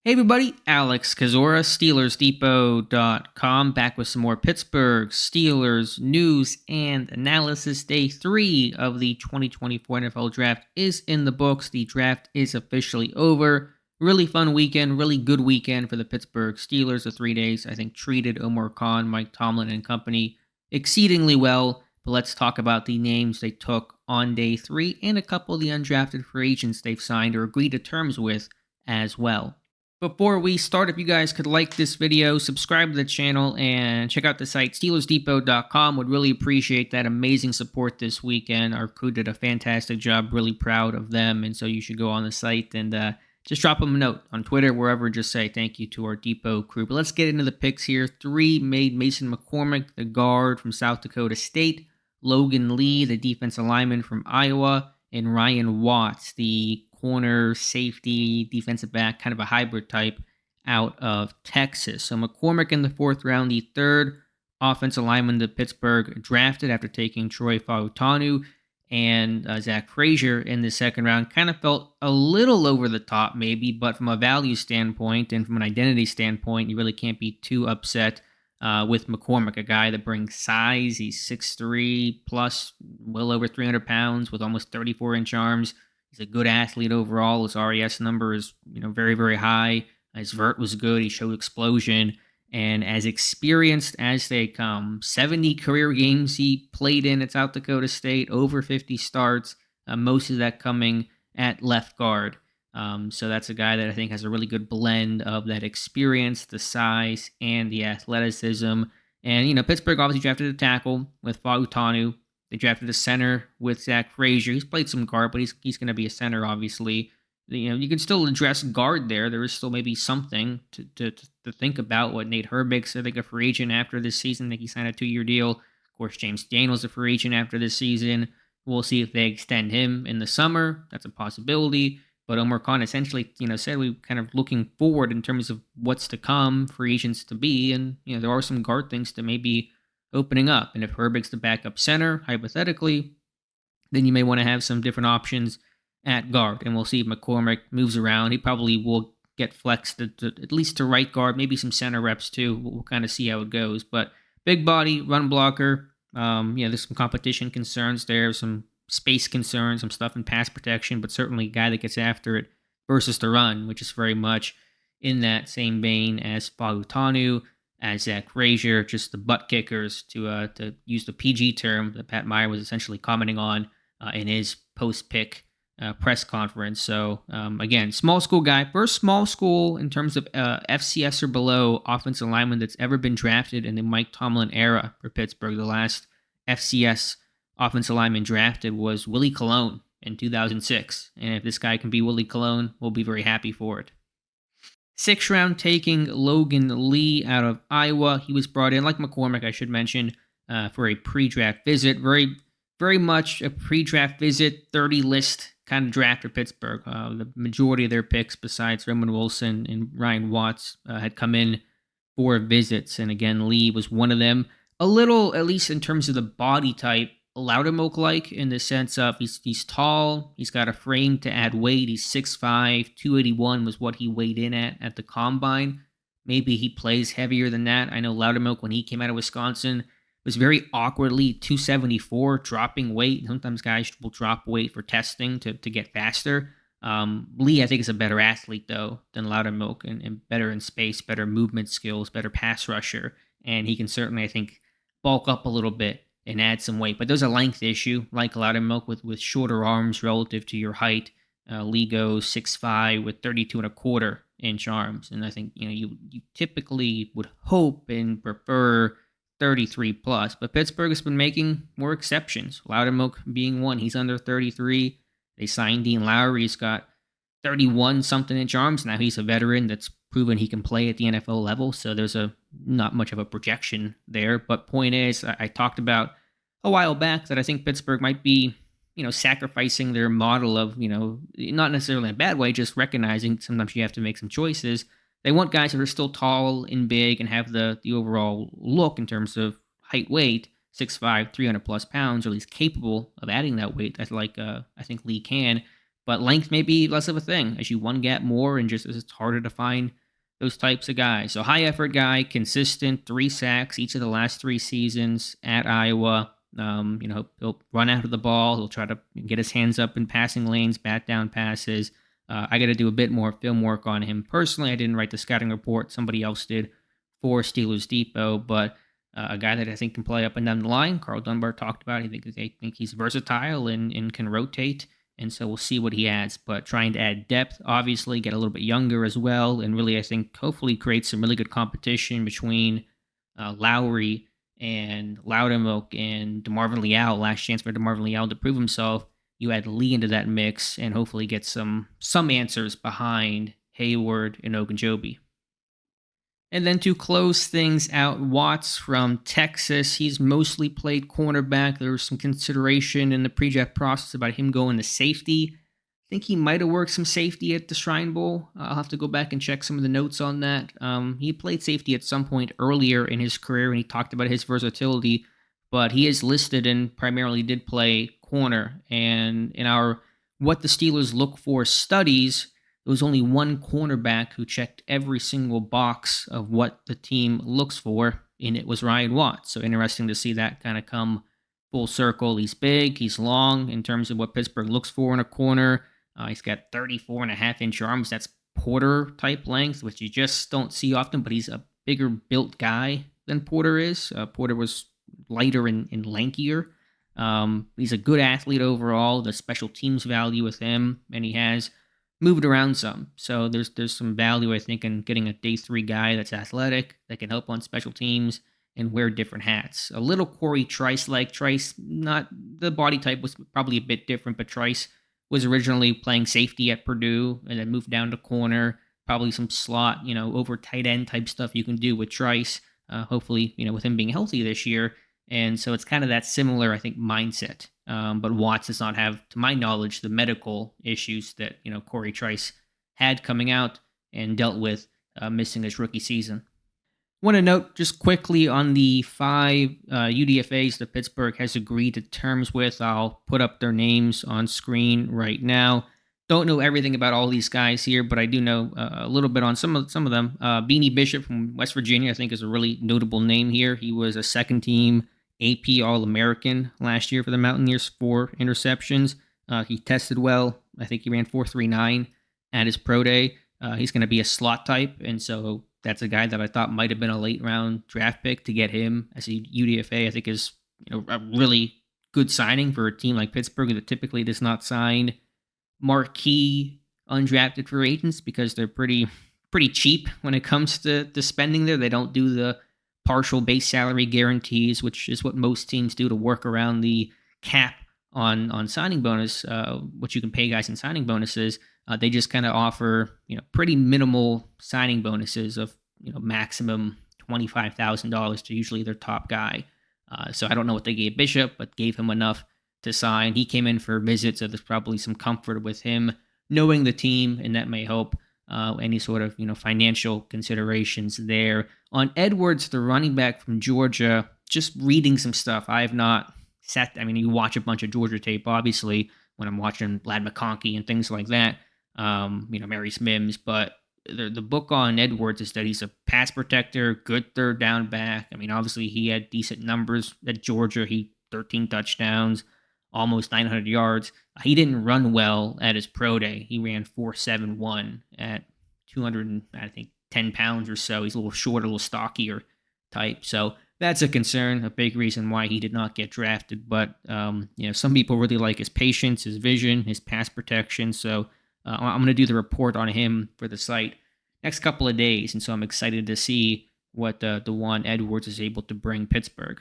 Hey everybody, Alex Kazora, SteelersDepot.com, back with some more Pittsburgh Steelers news and analysis. Day 3 of the 2024 NFL Draft is in the books. The draft is officially over. Really fun weekend, really good weekend for the Pittsburgh Steelers. The 3 days, I think, treated Omar Khan, Mike Tomlin, and company exceedingly well. But let's talk about the names they took on day 3 and a couple of the undrafted free agents they've signed or agreed to terms with as well. Before we start, if you guys could like this video, subscribe to the channel, and check out the site SteelersDepot.com. Would really appreciate that amazing support this weekend. Our crew did a fantastic job. Really proud of them, and so you should go on the site and just drop them a note on Twitter, wherever. Just say thank you to our Depot crew. But let's get into the picks here. 3 made Mason McCormick, the guard from South Dakota State, Logan Lee, the defensive lineman from Iowa, and Ryan Watts, the corner, safety, defensive back, kind of a hybrid type out of Texas. So McCormick in the 4th round, the 3rd offensive lineman that Pittsburgh drafted after taking Troy Fautanu, and Zach Frazier in the 2nd round. Kind of felt a little over the top maybe, but from a value standpoint and from an identity standpoint, you really can't be too upset with McCormick, a guy that brings size. He's 6'3", plus well over 300 pounds with almost 34-inch arms. He's a good athlete overall. His RES number is, very, very high. His vert was good. He showed explosion. And as experienced as they come, 70 career games he played in at South Dakota State, over 50 starts, most of that coming at left guard. So that's a guy that I think has a really good blend of that experience, the size, and the athleticism. And, Pittsburgh obviously drafted a tackle with Fautanu. They drafted a center with Zach Frazier. He's played some guard, but he's going to be a center, obviously. You can still address guard there. There is still maybe something to think about. What Nate Herbig's, I think, a free agent after this season. I think he signed a 2-year deal. Of course, James Daniels a free agent after this season. We'll see if they extend him in the summer. That's a possibility. But Omar Khan essentially, said we kind of looking forward in terms of what's to come, free agents to be, and there are some guard things to maybe opening up. And if Herbig's the backup center, hypothetically, then you may want to have some different options at guard. And we'll see if McCormick moves around. He probably will get flexed at least to right guard, maybe some center reps too. We'll kind of see how it goes. But big body, run blocker. There's some competition concerns there, some space concerns, some stuff in pass protection, but certainly a guy that gets after it versus the run, which is very much in that same vein as Fautanu, as Zach Frazier, just the butt kickers, to use the PG term that Pat Meyer was essentially commenting on in his post-pick press conference. So, again, small school guy. First small school in terms of FCS or below offensive lineman that's ever been drafted in the Mike Tomlin era for Pittsburgh. The last FCS offensive lineman drafted was Willie Colon in 2006. And if this guy can be Willie Colon, we'll be very happy for it. 6th round taking Logan Lee out of Iowa. He was brought in, like McCormick, I should mention, for a pre-draft visit. Very, very much a pre-draft visit, 30 list kind of draft for Pittsburgh. The majority of their picks, besides Roman Wilson and Ryan Watts, had come in for visits. And again, Lee was one of them. A little, at least in terms of the body type, Loudermilk-like in the sense of he's tall, he's got a frame to add weight, he's 6'5", 281 was what he weighed in at the combine. Maybe he plays heavier than that. I know Loudermilk, when he came out of Wisconsin, was very awkwardly 274, dropping weight. Sometimes guys will drop weight for testing to get faster. Lee, I think, is a better athlete, though, than Loudermilk, and better in space, better movement skills, better pass rusher. And he can certainly, I think, bulk up a little bit and add some weight. But there's a length issue, like Loudermilk, with shorter arms relative to your height. Lee goes 6'5" with 32.25-inch arms. And I think, you typically would hope and prefer 33 plus, but Pittsburgh has been making more exceptions. Loudermilk being one. He's under 33. They signed Dean Lowry. He's got 31-something-inch arms. Now he's a veteran that's proven he can play at the NFL level, so there's not much of a projection there. But point is, I talked about a while back that I think Pittsburgh might be, sacrificing their model of, not necessarily in a bad way, just recognizing sometimes you have to make some choices. They want guys that are still tall and big and have the overall look in terms of height, weight, 6'5", 300 plus pounds, or at least capable of adding that weight. I think Lee can. But length may be less of a thing as you one gap more and just it's harder to find those types of guys. So high effort guy, consistent, 3 sacks each of the last 3 seasons at Iowa. He'll run out of the ball. He'll try to get his hands up in passing lanes, bat down passes. I got to do a bit more film work on him personally. I didn't write the scouting report; somebody else did for Steelers Depot. But a guy that I think can play up and down the line. Carl Dunbar talked about. They think he's versatile and can rotate. And so we'll see what he adds. But trying to add depth, obviously, get a little bit younger as well. And really, I think, hopefully create some really good competition between Lowry and Loudermilk and DeMarvin Leal. Last chance for DeMarvin Leal to prove himself. You add Lee into that mix and hopefully get some answers behind Hayward and Ogunjobi. And then to close things out, Watts from Texas. He's mostly played cornerback. There was some consideration in the pre-draft process about him going to safety. I think he might have worked some safety at the Shrine Bowl. I'll have to go back and check some of the notes on that. He played safety at some point earlier in his career, and he talked about his versatility. But he is listed and primarily did play corner. And in our What the Steelers Look For studies, there was only one cornerback who checked every single box of what the team looks for, and it was Ryan Watts. So interesting to see that kind of come full circle. He's big, he's long in terms of what Pittsburgh looks for in a corner. He's got 34.5-inch arms. That's Porter type length, which you just don't see often, but he's a bigger built guy than Porter is. Porter was lighter and lankier. He's a good athlete overall. The special teams value with him, and he has moved around some. So there's some value, I think, in getting a day 3 guy that's athletic, that can help on special teams and wear different hats. A little Corey Trice-like. Trice, not the body type was probably a bit different, but Trice was originally playing safety at Purdue and then moved down to corner. Probably some slot, over tight end type stuff you can do with Trice. Hopefully, with him being healthy this year. And so it's kind of that similar, I think, mindset. But Watts does not have, to my knowledge, the medical issues that, Corey Trice had coming out and dealt with missing his rookie season. Want to note just quickly on the 5 UDFAs that Pittsburgh has agreed to terms with. I'll put up their names on screen right now. Don't know everything about all these guys here, but I do know a little bit on some of them. Beanie Bishop from West Virginia, I think, is a really notable name here. He was a second-team AP All-American last year for the Mountaineers, 4 interceptions. He tested well. I think he ran 4.39 at his pro day. He's going to be a slot type, and so that's a guy that I thought might have been a late-round draft pick. To get him as a UDFA, I think is a really good signing for a team like Pittsburgh that typically does not sign marquee undrafted free agents because they're pretty cheap when it comes to spending there. They don't do the partial base salary guarantees, which is what most teams do to work around the cap on signing bonus, what you can pay guys in signing bonuses. They just kind of offer pretty minimal signing bonuses of maximum $25,000 to usually their top guy. So I don't know what they gave Bishop, but gave him enough to sign. He came in for a visit, so there's probably some comfort with him knowing the team, and that may help any sort of financial considerations there. On Edwards, the running back from Georgia, just reading some stuff. I have not sat. You watch a bunch of Georgia tape, obviously, when I'm watching Lad McConkey and things like that. Maurice Mims, but the book on Edwards is that he's a pass protector, good third down back. Obviously he had decent numbers at Georgia. He 13 touchdowns, almost 900 yards. He didn't run well at his pro day. He ran 4.71 at 210 pounds or so. He's a little shorter, a little stockier type. So that's a concern, a big reason why he did not get drafted. But some people really like his patience, his vision, his pass protection. So I'm going to do the report on him for the site next couple of days, and so I'm excited to see what DeJuan Edwards is able to bring Pittsburgh.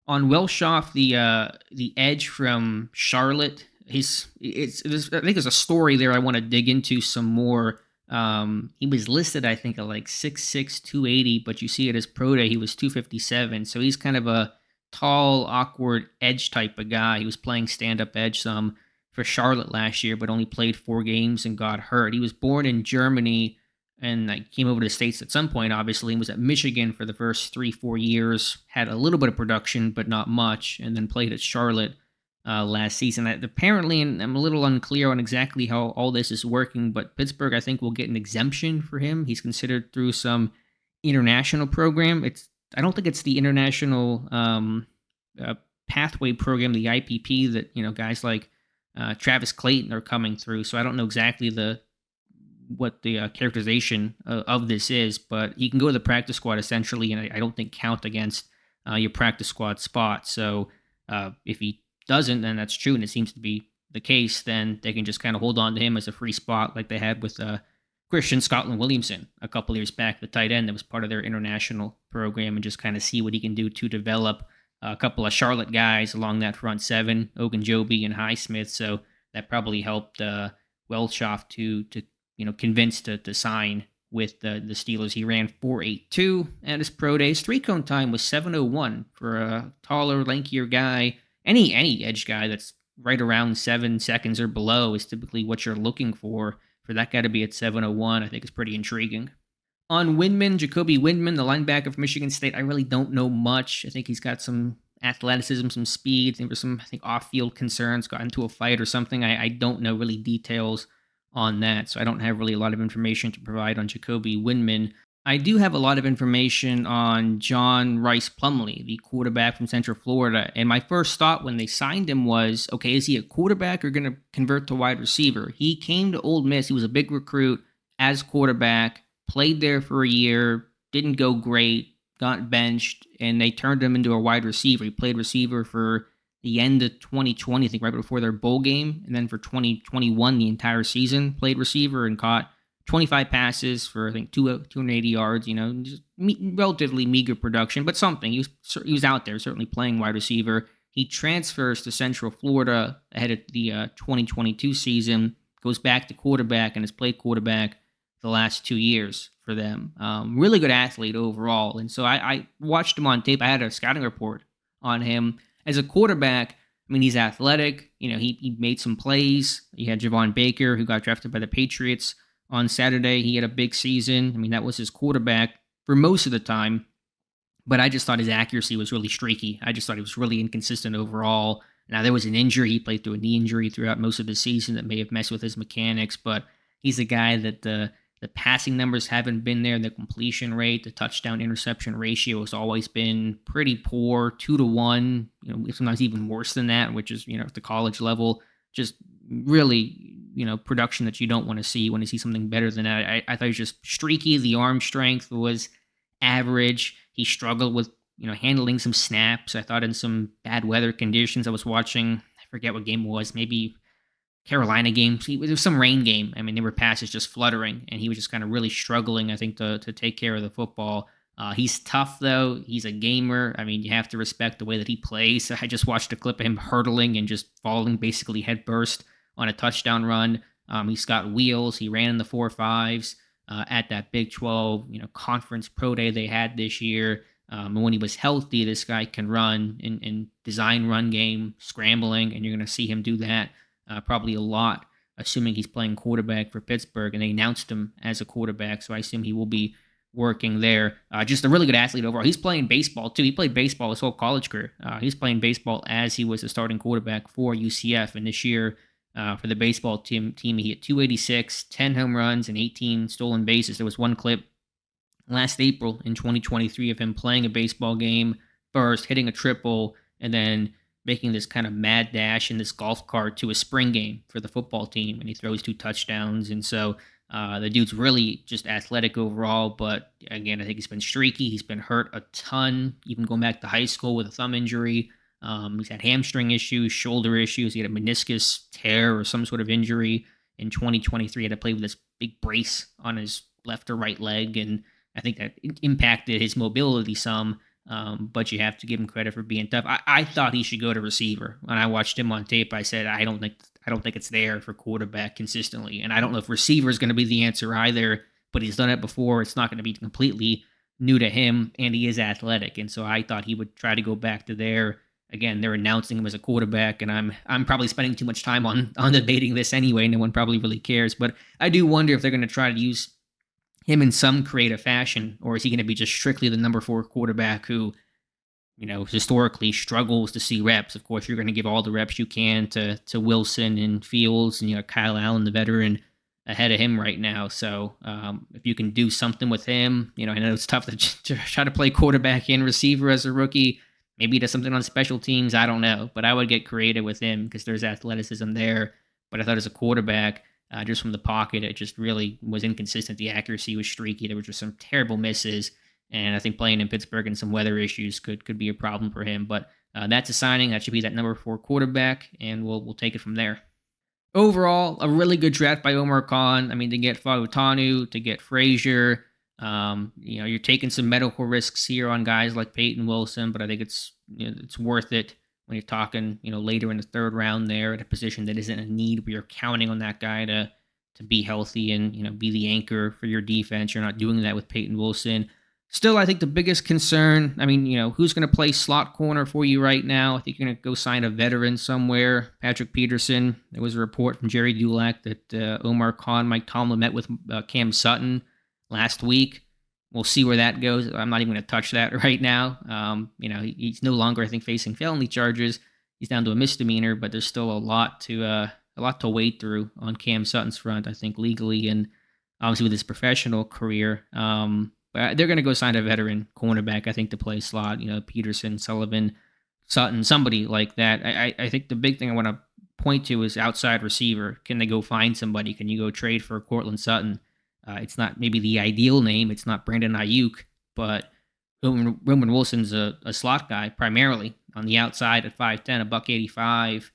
On Welshoff, the edge from Charlotte, I think there's a story there I want to dig into some more. He was listed, I think, at like 6'6", 280, but you see at his pro day he was 257, so he's kind of a tall, awkward edge type of guy. He was playing stand-up edge some for Charlotte last year, but only played 4 games and got hurt. He was born in Germany and came over to the States at some point, obviously, and was at Michigan for the first 3-4 years, had a little bit of production, but not much, and then played at Charlotte last season. Apparently, and I'm a little unclear on exactly how all this is working, but Pittsburgh, I think, will get an exemption for him. He's considered through some international program. I don't think it's the international uh, pathway program, the IPP, that guys like Travis Clayton are coming through. So I don't know exactly what the characterization of this is, but he can go to the practice squad essentially, and I don't think count against your practice squad spot. So if he doesn't, then that's true, and it seems to be the case. Then they can just kind of hold on to him as a free spot, like they had with Christian Scotland Williamson a couple years back, the tight end that was part of their international program, and just kind of see what he can do to develop a couple of Charlotte guys along that front seven, Ogunjobi and Highsmith. So that probably helped Welshoff to convince to sign with the Steelers. He ran 4.82 at his pro days. Three-cone time was 7.01 for a taller, lankier guy. Any edge guy that's right around 7 seconds or below is typically what you're looking for. For that guy to be at 7.01, I think is pretty intriguing. On Windman, Jacoby Windman, the linebacker from Michigan State, I really don't know much. I think he's got some athleticism, some speed. There were some, off-field concerns, got into a fight or something. I don't know really details on that, so I don't have really a lot of information to provide on Jacoby Windman. I do have a lot of information on John Rice Plumlee, the quarterback from Central Florida, and my first thought when they signed him was, okay, is he a quarterback or going to convert to wide receiver? He came to Ole Miss, he was a big recruit as quarterback, played there for a year, didn't go great, got benched, and they turned him into a wide receiver. He played receiver for the end of 2020, I think right before their bowl game, and then for 2021, the entire season, played receiver and caught 25 passes for, I think, 280 yards, just relatively meager production, but something. He was out there, certainly playing wide receiver. He transfers to Central Florida ahead of the 2022 season, goes back to quarterback, and has played quarterback the last 2 years for them. Really good athlete overall. And so I watched him on tape. I had a scouting report on him. As a quarterback, he's athletic. He made some plays. You had Javon Baker, who got drafted by the Patriots on Saturday. He had a big season. That was his quarterback for most of the time. But I just thought his accuracy was really streaky. I just thought he was really inconsistent overall. Now, there was an injury. He played through a knee injury throughout most of the season that may have messed with his mechanics. But he's a guy that the passing numbers haven't been there. The completion rate, the touchdown-interception ratio has always been pretty poor, 2-1, sometimes even worse than that, which is, at the college level, just really, production that you don't want to see. You want to see something better than that. I thought he was just streaky. The arm strength was average. He struggled with, handling some snaps. I thought in some bad weather conditions I was watching, I forget what game it was, maybe Carolina game. It was some rain game. There were passes just fluttering, and he was just kind of really struggling, I think, to take care of the football. He's tough, though. He's a gamer. You have to respect the way that he plays. I just watched a clip of him hurdling and just falling basically head first on a touchdown run. He's got wheels. He ran in the 4.5s at that Big 12, conference pro day they had this year. And when he was healthy, this guy can run and design run game, scrambling, and you're going to see him do that probably a lot, assuming he's playing quarterback for Pittsburgh, and they announced him as a quarterback, so I assume he will be working there. Just a really good athlete overall. He's playing baseball, too. He played baseball his whole college career. He's playing baseball as he was a starting quarterback for UCF, and this year for the baseball team, he hit 286, 10 home runs, and 18 stolen bases. There was one clip last April in 2023 of him playing a baseball game first, hitting a triple, and then making this kind of mad dash in this golf cart to a spring game for the football team, and he throws 2 touchdowns. And so the dude's really just athletic overall, but again, I think he's been streaky. He's been hurt a ton, even going back to high school with a thumb injury. He's had hamstring issues, shoulder issues. He had a meniscus tear or some sort of injury in 2023. He had to play with this big brace on his left or right leg, and I think that impacted his mobility some. But you have to give him credit for being tough. I thought he should go to receiver. When I watched him on tape, I said, I don't think it's there for quarterback consistently. And I don't know if receiver is going to be the answer either, but he's done it before. It's not going to be completely new to him, and he is athletic. And so I thought he would try to go back to there. Again, they're announcing him as a quarterback, and I'm probably spending too much time on debating this anyway. No one probably really cares. But I do wonder if they're going to try to use him in some creative fashion, or is he going to be just strictly the number 4 quarterback who, historically struggles to see reps. Of course, you're going to give all the reps you can to Wilson and Fields and Kyle Allen, the veteran, ahead of him right now. So if you can do something with him, I know it's tough to try to play quarterback and receiver as a rookie. Maybe he does something on special teams. I don't know, but I would get creative with him because there's athleticism there. But I thought as a quarterback, just from the pocket, it just really was inconsistent. The accuracy was streaky. There were just some terrible misses. And I think playing in Pittsburgh and some weather issues could be a problem for him. But that's a signing. That should be that number 4 quarterback, and we'll take it from there. Overall, a really good draft by Omar Khan. I mean, to get Fautanu, to get Frazier, you're taking some medical risks here on guys like Peyton Wilson, but I think it's worth it when you're talking, later in the 3rd round there at a position that isn't a need where you're counting on that guy to be healthy and, be the anchor for your defense. You're not doing that with Peyton Wilson. Still, I think the biggest concern, who's going to play slot corner for you right now? I think you're going to go sign a veteran somewhere. Patrick Peterson. There was a report from Jerry Dulac that Omar Khan, Mike Tomlin met with Cam Sutton last week. We'll see where that goes. I'm not even going to touch that right now. He's no longer, I think, facing felony charges. He's down to a misdemeanor, but there's still a lot to wade through on Cam Sutton's front, I think, legally and obviously with his professional career. But they're going to go sign a veteran cornerback, I think, to play slot. Peterson, Sullivan, Sutton, somebody like that. I think the big thing I want to point to is outside receiver. Can they go find somebody? Can you go trade for Cortland Sutton? It's not maybe the ideal name. It's not Brandon Ayuk, but Roman Wilson's a slot guy primarily on the outside at 5'10", $185.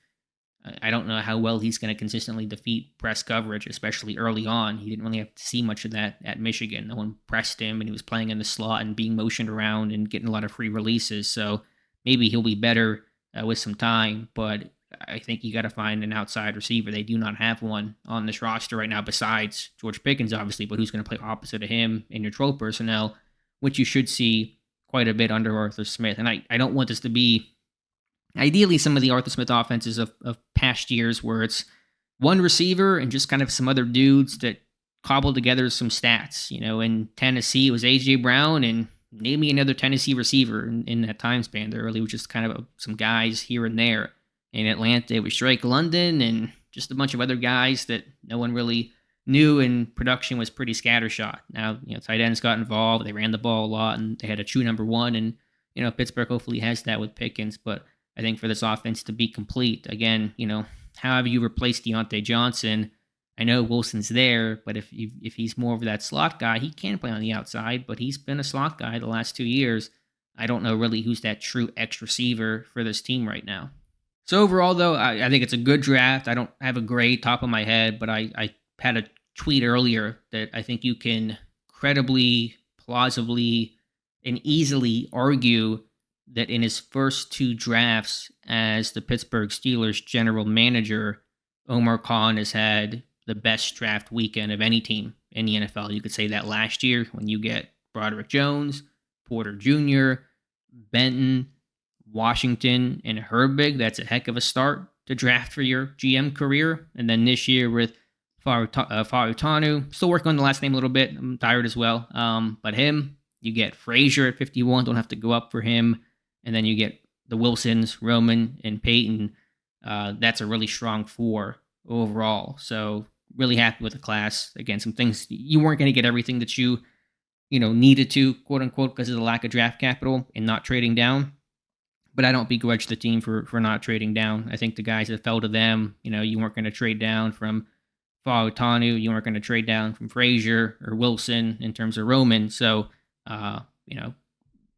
I don't know how well he's going to consistently defeat press coverage, especially early on. He didn't really have to see much of that at Michigan. No one pressed him, and he was playing in the slot and being motioned around and getting a lot of free releases. So maybe he'll be better with some time, but I think you got to find an outside receiver. They do not have one on this roster right now besides George Pickens, obviously, but who's going to play opposite of him in your troll personnel, which you should see quite a bit under Arthur Smith. And I don't want this to be ideally some of the Arthur Smith offenses of past years where it's one receiver and just kind of some other dudes that cobble together some stats. In Tennessee, it was A.J. Brown, and name me another Tennessee receiver in that time span there. Really was just kind of some guys here and there. In Atlanta, it was Drake London and just a bunch of other guys that no one really knew, and production was pretty scattershot. Now, tight ends got involved. They ran the ball a lot, and they had a true number 1, and, Pittsburgh hopefully has that with Pickens, but I think for this offense to be complete, again, how have you replaced Deontay Johnson? I know Wilson's there, but if he's more of that slot guy, he can play on the outside, but he's been a slot guy the last 2 years. I don't know really who's that true X receiver for this team right now. So overall, though, I think it's a good draft. I don't have a grade top of my head, but I had a tweet earlier that I think you can credibly, plausibly, and easily argue that in his first 2 drafts as the Pittsburgh Steelers general manager, Omar Khan has had the best draft weekend of any team in the NFL. You could say that last year when you get Broderick Jones, Porter Jr., Benton, Washington, and Herbig. That's a heck of a start to draft for your GM career. And then this year with Fautanu, still working on the last name a little bit. I'm tired as well. But him, you get Frazier at 51. Don't have to go up for him. And then you get the Wilsons, Roman, and Peyton. That's a really strong 4 overall. So really happy with the class. Again, some things you weren't going to get everything that you needed to, quote unquote, because of the lack of draft capital and not trading down. But I don't begrudge the team for not trading down. I think the guys that fell to them, you weren't going to trade down from Fautanu. You weren't going to trade down from Frazier or Wilson in terms of Roman. So,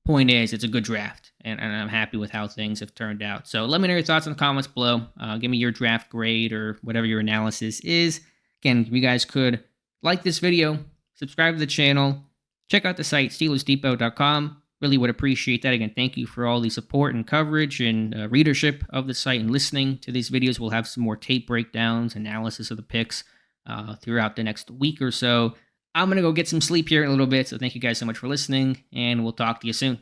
point is, it's a good draft, and I'm happy with how things have turned out. So let me know your thoughts in the comments below. Give me your draft grade or whatever your analysis is. Again, if you guys could like this video, subscribe to the channel, check out the site, SteelersDepot.com. Really would appreciate that. Again, thank you for all the support and coverage and readership of the site and listening to these videos. We'll have some more tape breakdowns, analysis of the picks throughout the next week or so. I'm going to go get some sleep here in a little bit, so thank you guys so much for listening, and we'll talk to you soon.